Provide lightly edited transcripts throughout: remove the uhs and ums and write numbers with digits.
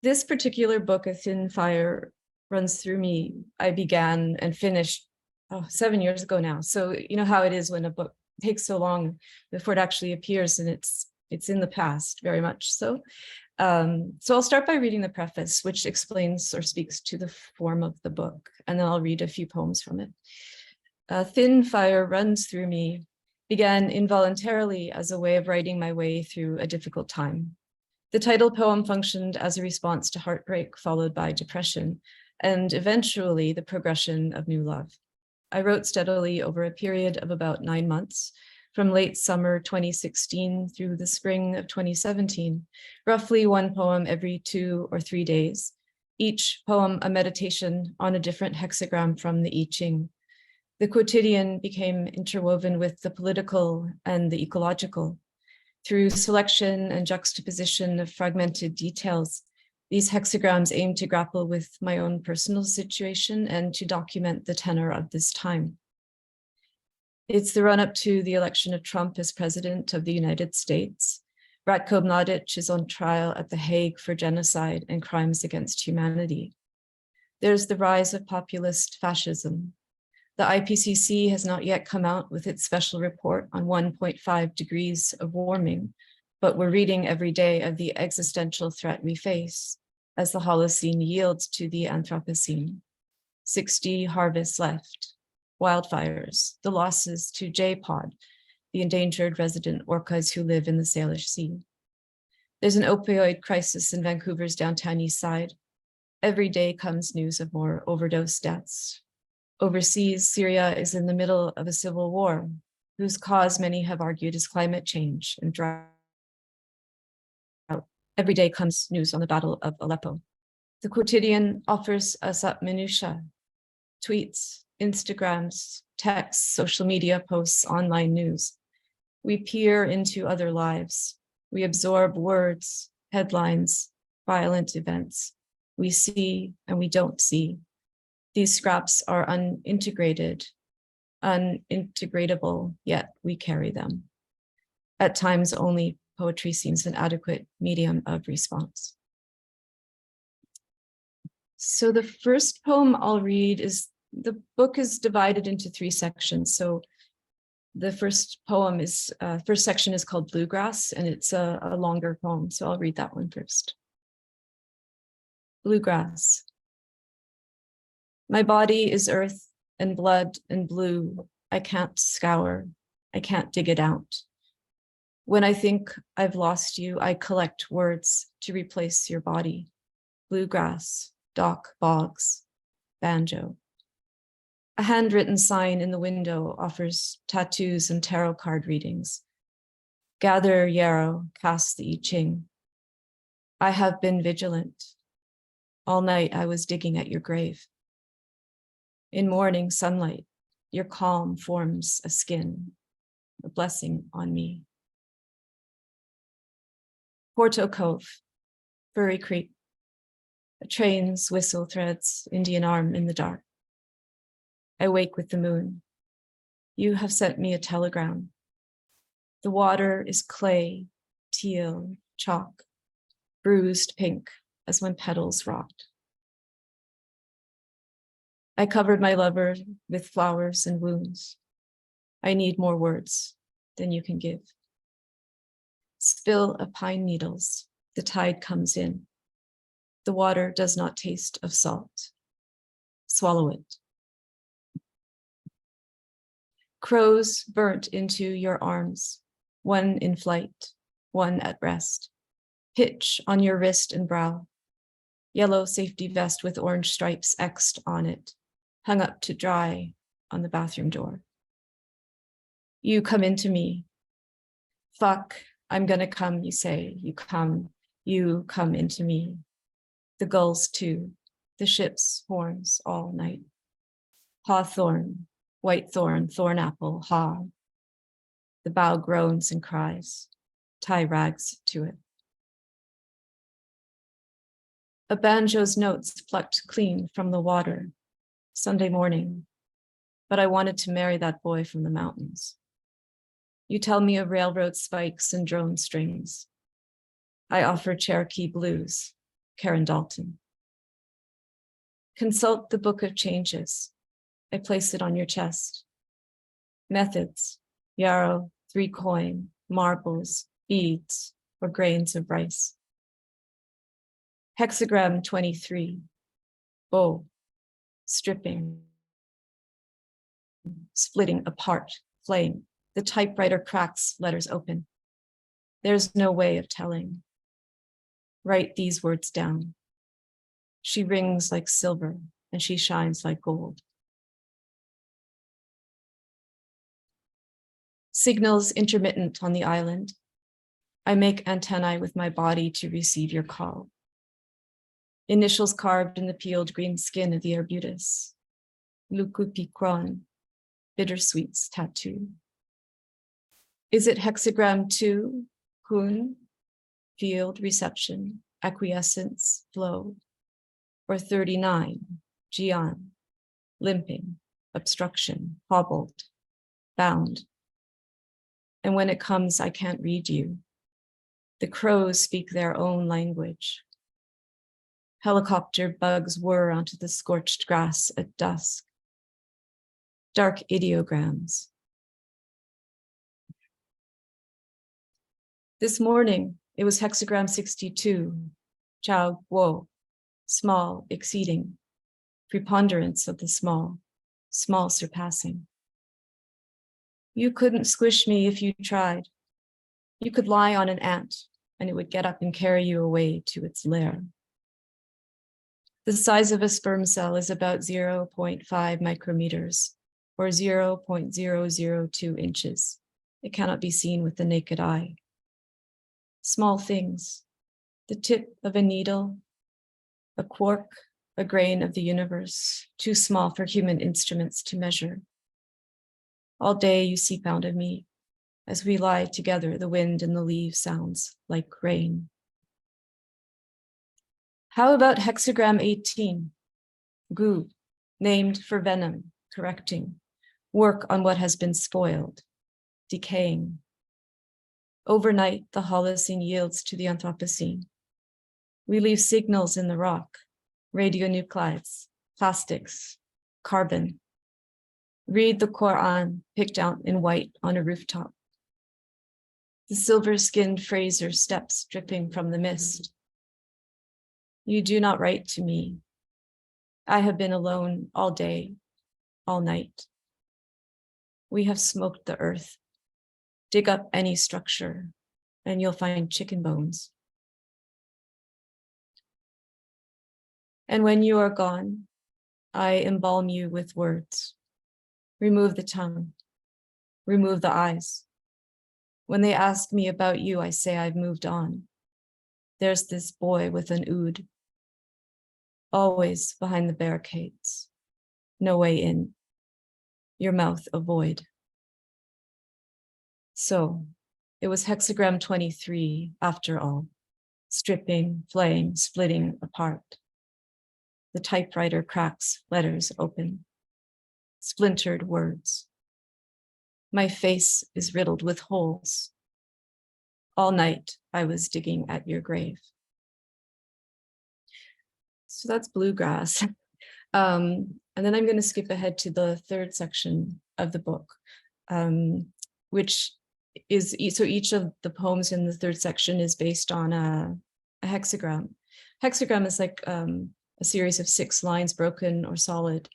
This particular book, A Thin Fire Runs Through Me, I began and finished 7 years ago now. So you know how it is when a book takes so long before it actually appears, and it's in the past, very much so. So I'll start by reading the preface, which explains or speaks to the form of the book, and then I'll read a few poems from it. A Thin Fire Runs Through Me began involuntarily as a way of writing my way through a difficult time. The title poem functioned as a response to heartbreak followed by depression, and eventually the progression of new love. I wrote steadily over a period of about 9 months, from late summer 2016 through the spring of 2017, roughly one poem every 2 or 3 days, each poem a meditation on a different hexagram from the I Ching. The quotidian became interwoven with the political and the ecological. Through selection and juxtaposition of fragmented details, these hexagrams aim to grapple with my own personal situation and to document the tenor of this time. It's the run-up to the election of Trump as president of the United States. Ratko Mladic is on trial at The Hague for genocide and crimes against humanity. There's the rise of populist fascism. The IPCC has not yet come out with its special report on 1.5 degrees of warming, but we're reading every day of the existential threat we face as the Holocene yields to the Anthropocene. 60 harvests left, wildfires, the losses to J-Pod, the endangered resident orcas who live in the Salish Sea. There's an opioid crisis in Vancouver's downtown east side. Every day comes news of more overdose deaths. Overseas, Syria is in the middle of a civil war, whose cause many have argued is climate change and drought. Every day comes news on the Battle of Aleppo. The quotidian offers us up minutiae, tweets, Instagrams, texts, social media posts, online news. We peer into other lives. We absorb words, headlines, violent events. We see and we don't see. These scraps are unintegrated, unintegratable, yet we carry them. At times, only poetry seems an adequate medium of response. So the first poem I'll read is, the book is divided into 3 sections. So the first poem is, first section is called Bluegrass, and it's a longer poem. So I'll read that one first. Bluegrass. My body is earth and blood and blue. I can't scour. I can't dig it out. When I think I've lost you, I collect words to replace your body. Bluegrass, dock, bogs, banjo. A handwritten sign in the window offers tattoos and tarot card readings. Gather yarrow, cast the I Ching. I have been vigilant. All night I was digging at your grave. In morning sunlight, your calm forms a skin, a blessing on me. Porto Cove, Furry Creek. A train's whistle threads Indian arm in the dark. I wake with the moon. You have sent me a telegram. The water is clay, teal, chalk, bruised pink as when petals rot. I covered my lover with flowers and wounds. I need more words than you can give. Spill of pine needles, the tide comes in. The water does not taste of salt. Swallow it. Crows burnt into your arms, one in flight, one at rest. Pitch on your wrist and brow. Yellow safety vest with orange stripes X'd on it, hung up to dry on the bathroom door. You come into me. Fuck, I'm gonna come, you say. You come into me. The gulls too, the ship's horns all night. Hawthorn, white thorn, thorn apple, haw. The bough groans and cries, tie rags to it. A banjo's notes plucked clean from the water, Sunday morning, but I wanted to marry that boy from the mountains. You tell me of railroad spikes and drone strings. I offer Cherokee blues, Karen Dalton. Consult the book of changes. I place it on your chest. Methods, yarrow, 3 coin, marbles, beads, or grains of rice. Hexagram 23, bow, stripping, splitting apart, flame. The typewriter cracks, letters open. There's no way of telling. Write these words down. She rings like silver and she shines like gold. Signals intermittent on the island. I make antennae with my body to receive your call. Initials carved in the peeled green skin of the arbutus. Lukupikron, bittersweets tattoo. Is it hexagram 2, kun, field reception, acquiescence, flow, or 39, jian, limping, obstruction, hobbled, bound? And when it comes, I can't read you. The crows speak their own language. Helicopter bugs whir onto the scorched grass at dusk. Dark ideograms. This morning, it was hexagram 62, Chao Guo, small exceeding, preponderance of the small, small surpassing. You couldn't squish me if you tried. You could lie on an ant and it would get up and carry you away to its lair. The size of a sperm cell is about 0.5 micrometers or 0.002 inches. It cannot be seen with the naked eye. Small things, the tip of a needle, a quark, a grain of the universe, too small for human instruments to measure. All day you seep out of me. As we lie together, the wind in the leaves sounds like rain. How about hexagram 18? Gu, named for venom, correcting. Work on what has been spoiled, decaying. Overnight, the Holocene yields to the Anthropocene. We leave signals in the rock, radionuclides, plastics, carbon. Read the Quran picked out in white on a rooftop. The silver-skinned Fraser steps dripping from the mist. You do not write to me. I have been alone all day, all night. We have smoked the earth. Dig up any structure and you'll find chicken bones. And when you are gone, I embalm you with words. Remove the tongue, remove the eyes. When they ask me about you, I say I've moved on. There's this boy with an oud, always behind the barricades. No way in. Your mouth a void. So it was hexagram 23 after all, stripping, flaying, splitting apart. The typewriter cracks, letters open, splintered words. My face is riddled with holes. All night I was digging at your grave. So that's bluegrass. And then I'm going to skip ahead to the third section of the book, which is, so each of the poems in the third section is based on a hexagram. Hexagram is like a series of 6 lines, broken or solid,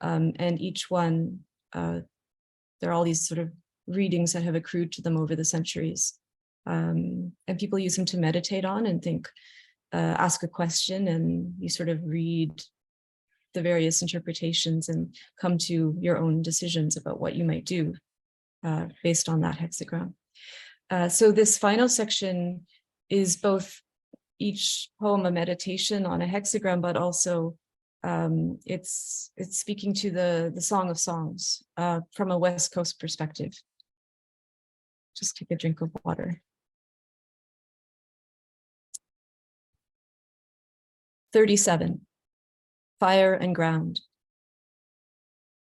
and each one, there are all these sort of readings that have accrued to them over the centuries. And people use them to meditate on and think, ask a question, and you sort of read the various interpretations and come to your own decisions about what you might do based on that hexagram. So this final section is both each poem a meditation on a hexagram, but also it's speaking to the Song of Songs from a West Coast perspective. Just take a drink of water. 37, fire and ground.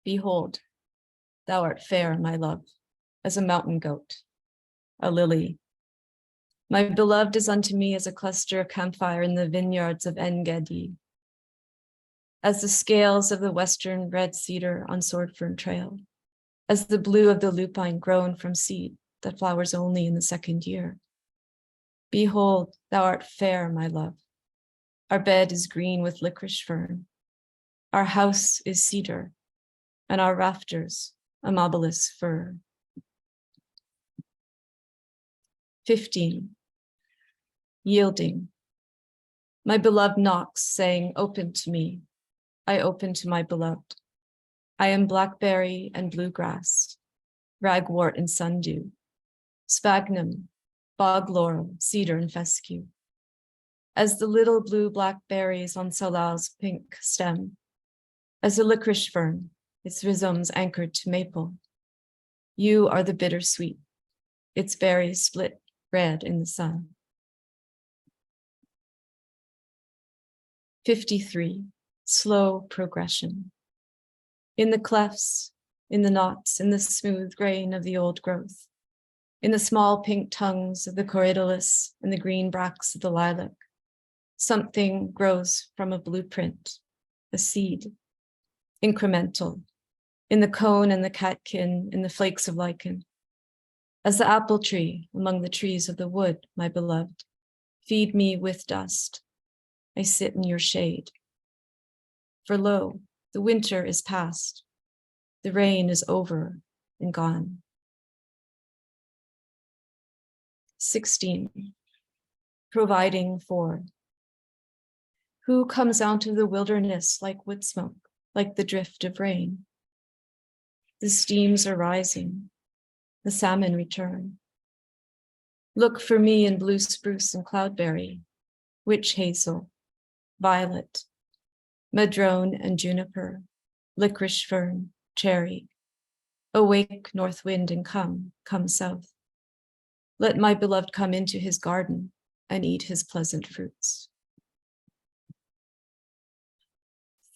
Behold, thou art fair, my love, as a mountain goat, a lily. My beloved is unto me as a cluster of campfire in the vineyards of En-Gedi, as the scales of the western red cedar on Swordfern Trail, as the blue of the lupine grown from seed that flowers only in the second year. Behold, thou art fair, my love. Our bed is green with licorice fern. Our house is cedar, and our rafters amabilis fir. 15. Yielding. My beloved knocks, saying, open to me. I open to my beloved. I am blackberry and bluegrass, ragwort and sundew, sphagnum, bog laurel, cedar and fescue. As the little blue blackberries on Salah's pink stem, as the licorice fern, its rhizomes anchored to maple. You are the bittersweet, its berries split red in the sun. 53. Slow progression. In the clefts, in the knots, in the smooth grain of the old growth, in the small pink tongues of the corydalus and the green bracts of the lilac, something grows from a blueprint, a seed, incremental, in the cone and the catkin, in the flakes of lichen. As the apple tree among the trees of the wood, my beloved, feed me with dust. I sit in your shade. For lo, the winter is past. The rain is over and gone. 16. Providing for. Who comes out of the wilderness like wood smoke, like the drift of rain? The steams are rising. The salmon return. Look for me in blue spruce and cloudberry, witch hazel, violet, madrone and juniper, licorice fern, cherry. Awake, north wind, and come south. Let my beloved come into his garden and eat his pleasant fruits.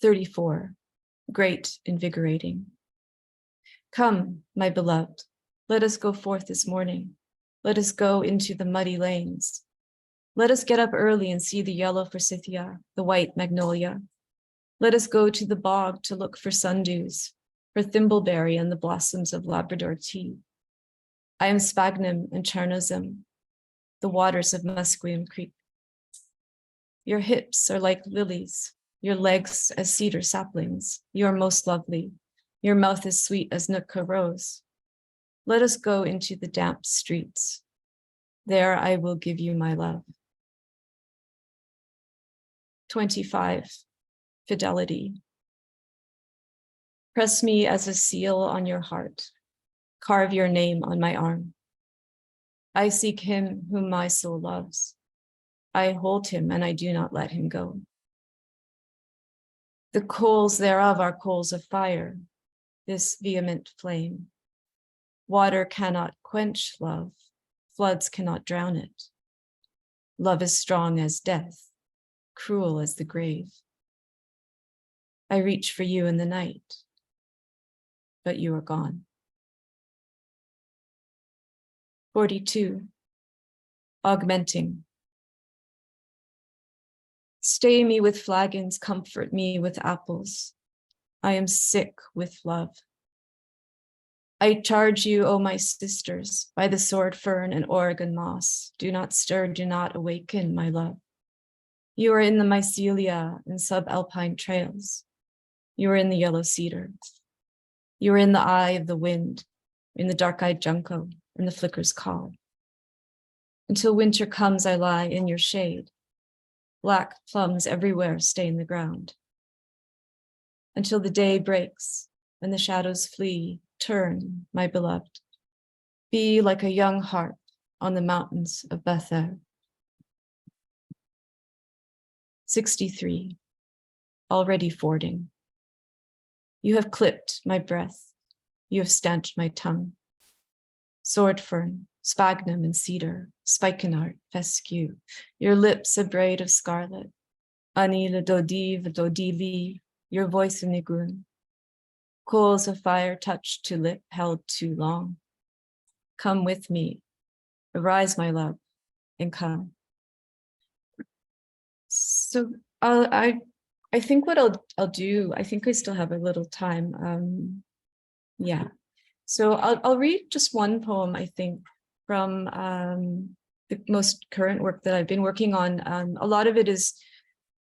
34. Great invigorating. Come, my beloved, let us go forth this morning. Let us go into the muddy lanes. Let us get up early and see the yellow forsythia, the white magnolia. Let us go to the bog to look for sundews, for thimbleberry and the blossoms of Labrador tea. I am sphagnum and charnosm, the waters of Musqueam Creek. Your hips are like lilies, your legs as cedar saplings. You are most lovely. Your mouth is sweet as Nootka rose. Let us go into the damp streets. There I will give you my love. 25. Fidelity. Press me as a seal on your heart. Carve your name on my arm. I seek him whom my soul loves. I hold him and I do not let him go. The coals thereof are coals of fire, this vehement flame. Water cannot quench love, floods cannot drown it. Love is strong as death, cruel as the grave. I reach for you in the night, but you are gone. 42. Augmenting. Stay me with flagons, comfort me with apples. I am sick with love. I charge you, O my sisters, by the sword fern and Oregon moss. Do not stir, do not awaken, my love. You are in the mycelia and subalpine trails. You are in the yellow cedar. You are in the eye of the wind, in the dark-eyed junco, and the flicker's call. Until winter comes, I lie in your shade. Black plums everywhere stain the ground. Until the day breaks and the shadows flee, turn, my beloved. Be like a young harp on the mountains of Bether. 63. Already fording. You have clipped my breath. You have stanched my tongue. Sword fern, sphagnum and cedar, spikenard, fescue. Your lips a braid of scarlet. Ani le dodiv, dodili, your voice a nigun. Coals of fire touched to lip, held too long. Come with me. Arise, my love. income. So I think what I'll do, I think I still have a little time. Yeah. So I'll read just one poem, I think, from the most current work that I've been working on. A lot of it is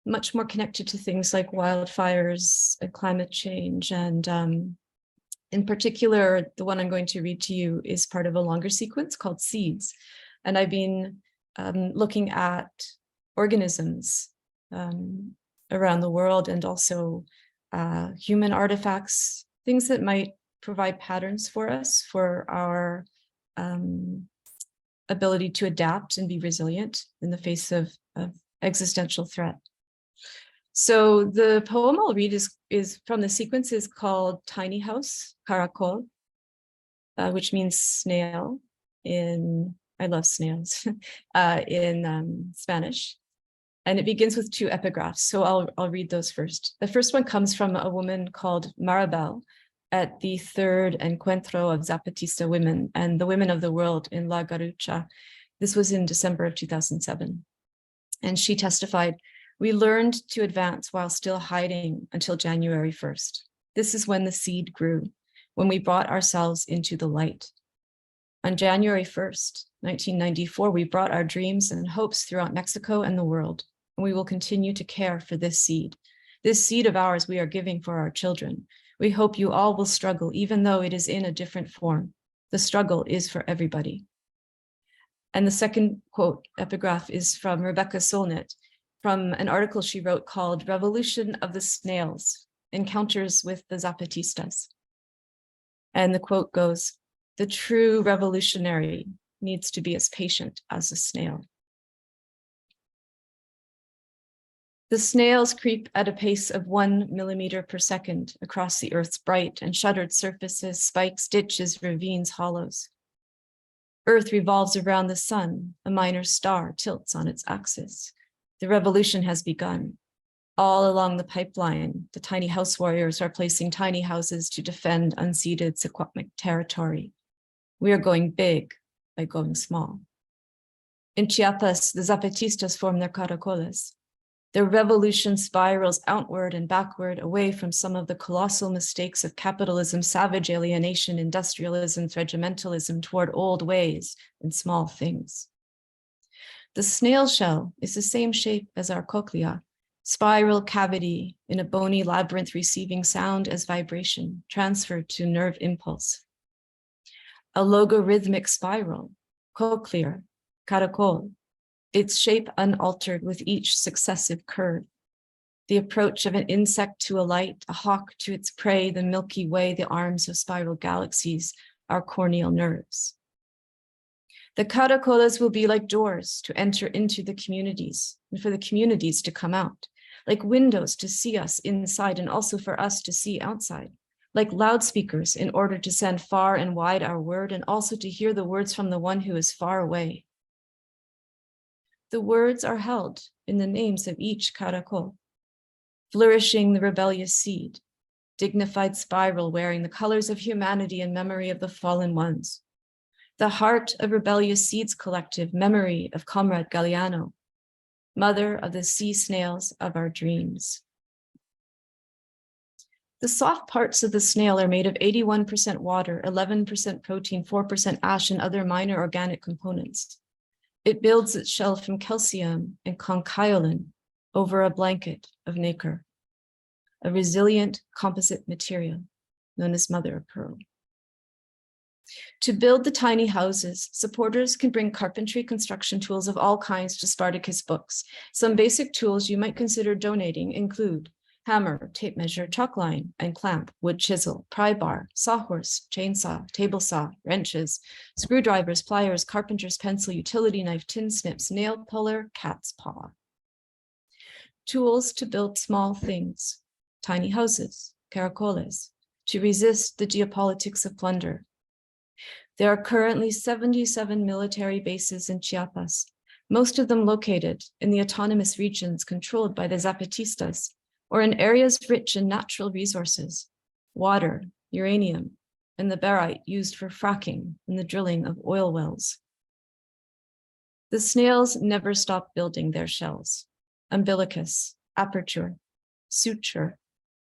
much more connected to things like wildfires and climate change. And in particular, the one I'm going to read to you is part of a longer sequence called Seeds. And I've been looking at organisms around the world, and also human artifacts, things that might provide patterns for us for our ability to adapt and be resilient in the face of existential threat. So the poem I'll read is from the sequence is called Tiny House, Caracol, which means snail in, I love snails, in Spanish. And it begins with two epigraphs. So I'll read those first. The first one comes from a woman called Maribel at the third Encuentro of Zapatista women and the women of the world in La Garucha. This was in December of 2007. And she testified, "We learned to advance while still hiding until January 1st. This is when the seed grew, when we brought ourselves into the light. On January 1st, 1994, we brought our dreams and hopes throughout Mexico and the world, and we will continue to care for this seed. This seed of ours we are giving for our children. We hope you all will struggle, even though it is in a different form. The struggle is for everybody." And the second quote epigraph is from Rebecca Solnit, from an article she wrote called Revolution of the Snails, Encounters with the Zapatistas. And the quote goes, "The true revolutionary needs to be as patient as a snail." The snails creep at a pace of 1 millimeter per second across the Earth's bright and shuttered surfaces, spikes, ditches, ravines, hollows. Earth revolves around the sun, a minor star tilts on its axis. The revolution has begun. All along the pipeline, the tiny house warriors are placing tiny houses to defend unceded Secwepemc territory. We are going big by going small. In Chiapas, the Zapatistas form their caracoles. Their revolution spirals outward and backward, away from some of the colossal mistakes of capitalism, savage alienation, industrialism, regimentalism, toward old ways and small things. The snail shell is the same shape as our cochlea, spiral cavity in a bony labyrinth receiving sound as vibration, transferred to nerve impulse. A logarithmic spiral, cochlear, caracol, its shape unaltered with each successive curve. The approach of an insect to a light, a hawk to its prey, the Milky Way, the arms of spiral galaxies, our corneal nerves. The caracoles will be like doors to enter into the communities and for the communities to come out, like windows to see us inside and also for us to see outside, like loudspeakers in order to send far and wide our word and also to hear the words from the one who is far away. The words are held in the names of each caracol, flourishing the rebellious seed, dignified spiral wearing the colors of humanity in memory of the fallen ones. The heart of rebellious seeds collective, memory of Comrade Galeano, mother of the sea snails of our dreams. The soft parts of the snail are made of 81% water, 11% protein, 4% ash, and other minor organic components. It builds its shell from calcium and conchiolin over a blanket of nacre, a resilient composite material known as mother of pearl. To build the tiny houses, supporters can bring carpentry construction tools of all kinds to Spartacus books. Some basic tools you might consider donating include hammer, tape measure, chalk line, and clamp, wood chisel, pry bar, sawhorse, chainsaw, table saw, wrenches, screwdrivers, pliers, carpenter's pencil, utility knife, tin snips, nail puller, cat's paw. Tools to build small things, tiny houses, caracoles, to resist the geopolitics of plunder. There are currently 77 military bases in Chiapas, most of them located in the autonomous regions controlled by the Zapatistas, or in areas rich in natural resources, water, uranium, and the barite used for fracking and the drilling of oil wells. The snails never stop building their shells. Umbilicus, aperture, suture,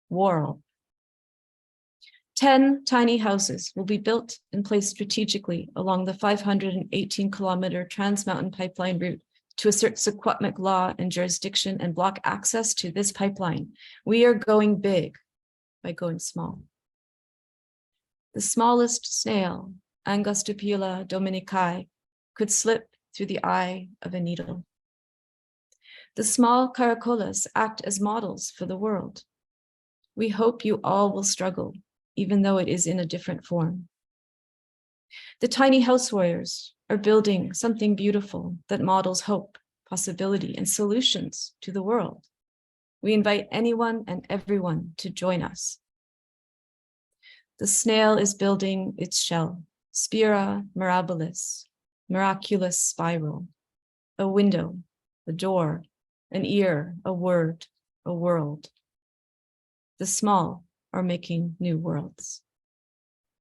whorl. 10 tiny houses will be built and placed strategically along the 518-kilometer trans-mountain pipeline route to assert Secwepemc law and jurisdiction and block access to this pipeline. We are going big by going small. The smallest snail, Angustipula dominici, could slip through the eye of a needle. The small caracolas act as models for the world. We hope you all will struggle, even though it is in a different form. The tiny house warriors are building something beautiful that models hope, possibility, and solutions to the world. We invite anyone and everyone to join us. The snail is building its shell, Spira mirabilis, miraculous spiral, a window, a door, an ear, a word, a world. The small are making new worlds.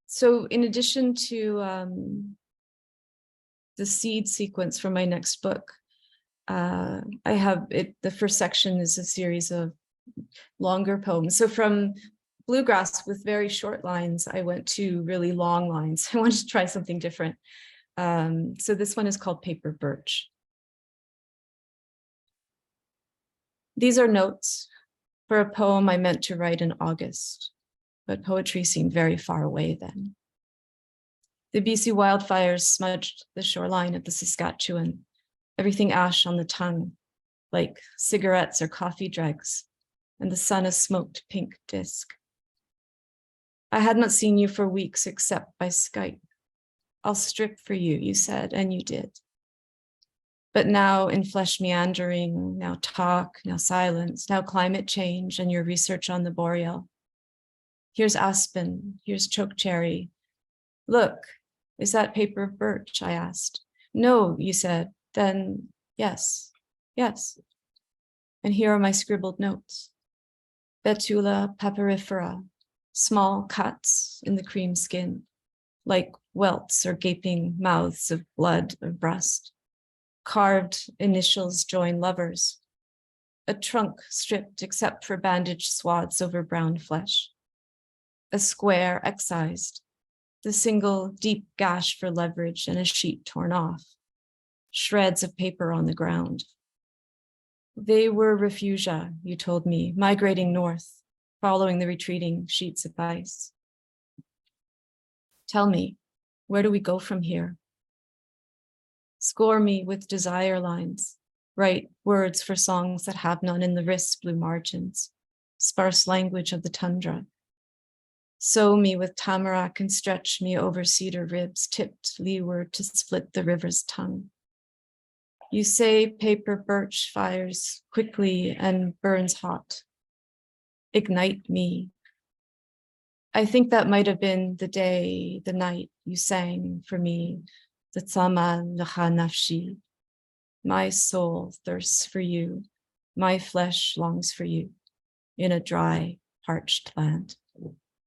So in addition to the seed sequence for my next book, I have it, the first section is a series of longer poems. So from bluegrass with very short lines, I went to really long lines. I wanted to try something different. So this one is called Paper Birch. These are notes for a poem I meant to write in August, but poetry seemed very far away then. The BC wildfires smudged the shoreline of the Saskatchewan, everything ash on the tongue, like cigarettes or coffee dregs, and the sun a smoked pink disk. I had not seen you for weeks except by Skype. I'll strip for you, you said, and you did. But now in flesh meandering, now talk, now silence, now climate change and your research on the boreal. Here's aspen, here's chokecherry. Look, is that paper birch, I asked. No, you said, then yes, yes. And here are my scribbled notes. Betula papyrifera, small cuts in the cream skin, like welts or gaping mouths of blood or breast. Carved initials join lovers. A trunk stripped except for bandaged swaths over brown flesh. A square excised. The single deep gash for leverage and a sheet torn off. Shreds of paper on the ground. They were refugia, you told me, migrating north, following the retreating sheets of ice. Tell me, where do we go from here? Score me with desire lines, write words for songs that have none in the wrist's blue margins, sparse language of the tundra. Sew me with tamarack and stretch me over cedar ribs tipped leeward to split the river's tongue. You say paper birch fires quickly and burns hot. Ignite me. I think that might have been the day, the night you sang for me, the Tsama Lacha Nafshi. My soul thirsts for you. My flesh longs for you in a dry, parched land.